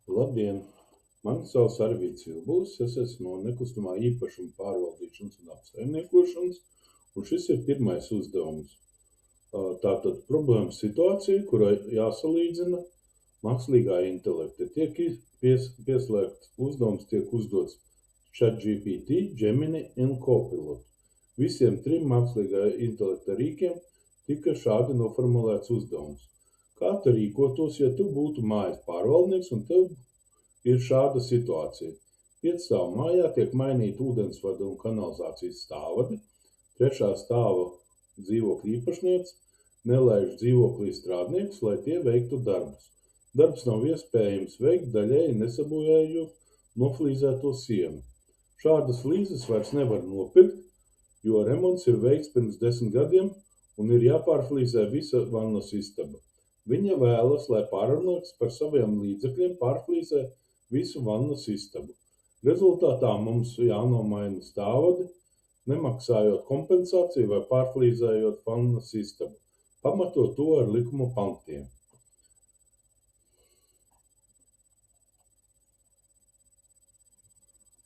Labdien! Mani sauc Arvīds Vilbulis, es esmu no nekustamā īpašuma pārvaldīšanas un apsaimniekošanas, un šis ir pirmais uzdevums. Tātad problēma situācija, kurai jāsalīdzina mākslīgā intelekta. Tiek pieslēgts uzdevums, tiek uzdots ChatGPT, Gemini un Copilot. Visiem trim mākslīgā intelekta rīkiem tika šādi noformulēts uzdevums. Kā tu rīkotos, ja tu būtu mājas pārvaldnieks un tev ir šāda situācija? 5 stāvu mājā tiek mainīti ūdensvada un kanalizācijas stāvvadi, 3. stāva dzīvokļa īpašniece nelaiž dzīvoklī strādniekus, lai tie veiktu darbus. Darbs nav iespējams veikt daļēji nesabojājot noflīzēto sienu. Šādas flīzes vairs nevar nopirkt, jo remonts ir veikts pirms 10 gadiem un ir jāpārflīzē visa vannas istaba. Viņa vēlas, lai pārvaldnieks par saviem līdzekļiem pārflīzē visu vannas istabu. Rezultātā mums jānomaina stāvvadi, nemaksājot kompensāciju vai pārflīzējot vannas istabu, pamatot to ar likuma pantiem.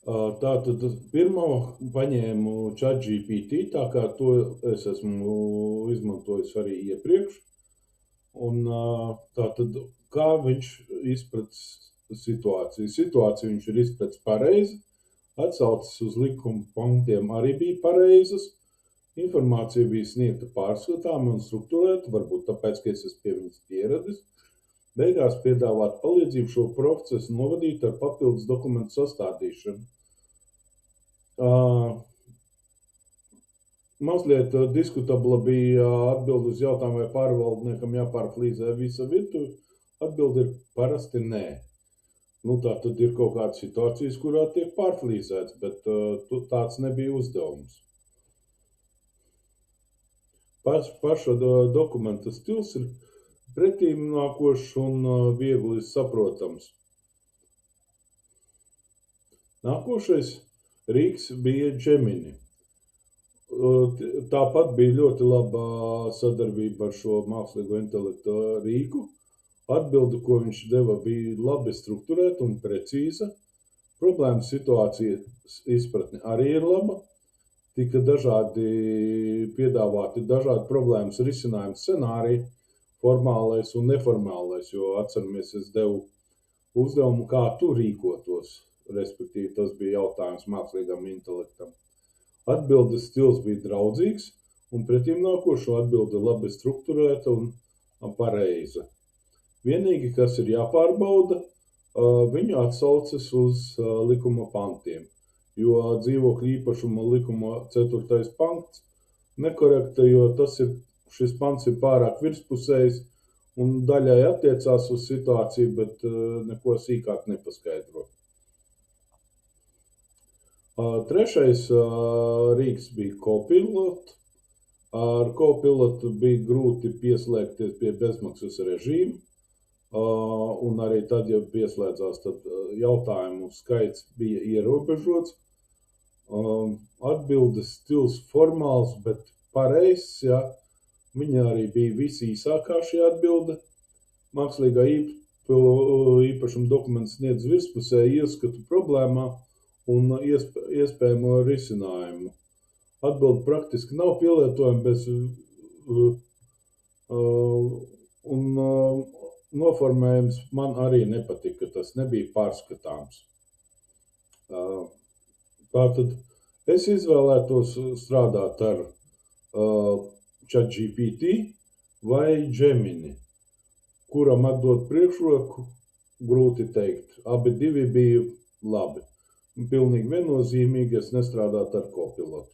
Tātad pirmo paņēmu ChatGPT, tā kā to es esmu izmantojis arī iepriekš. Un tātad, kā viņš izprats situāciju? Situāciju viņš ir izprats pareizi, atsauces uz likuma punktiem arī bija pareizas, informācija bija sniegta pārskatāma un strukturēta, varbūt tāpēc, ka es esmu pie viņas pieradis. Beigās piedāvāt palīdzību šo procesu novadīt ar papildus dokumentu sastādīšanu. Mazliet diskutabla bija atbilde uz jautājumu, vai pārvaldniekam jāpārflīzē visa virtuve. Atbilde ir parasti nē. Tā tad ir kaut kādas situācijas, kurā tiek pārflīzēts, bet tāds nebija uzdevums. Paša dokumenta stils ir pretīmnākošs un viegli saprotams. Nākošais rīks bija Gemini. Tāpat bija ļoti laba sadarbība ar šo mākslīgo intelektu rīku. Atbilde, ko viņš deva, bija labi strukturēta un precīza. Problēmas situācijas izpratne arī ir laba. Tika piedāvāti dažādi problēmas risinājuma scenāriji, formālais un neformālais, jo atceramies, es devu uzdevumu, kā tu rīkotos, respektīvi tas bija jautājums mākslīgam intelektam. Atbildes stils bija draudzīgs, un pretīmnākošo atbilde labi strukturēta un pareiza. Vienīgi, kas ir jāpārbauda, viņu atsauces uz likuma pantiem, jo dzīvokļa īpašuma likuma 4. pants nekorekta, jo šis pants ir pārāk virspusējs un daļai attiecās uz situāciju, bet neko sīkāk nepaskaidro. Trešais rīks bija Copilot. Ar Copilotu bija grūti pieslēgties pie bezmaksas režīma, un arī tad, ja pieslēdzās, tad jautājumu skaits bija ierobežots. Atbildes stils formāls, bet pareizs, ja. Viņa arī bija visīsākā šī atbilde. Mākslīgā īpašuma dokuments sniedz virspusēju ieskatu problēmā un iespējamo risinājumu. Atbilde praktiski nav pielietojama un noformējums man arī nepatika, tas nebija pārskatāms. Tātad es izvēlētos strādāt ar ChatGPT vai Gemini, kuram atdot priekšroku, grūti teikt. Abi divi bija labi. Pilnīgi viennozīmīgi es nestrādātu ar Copilotu.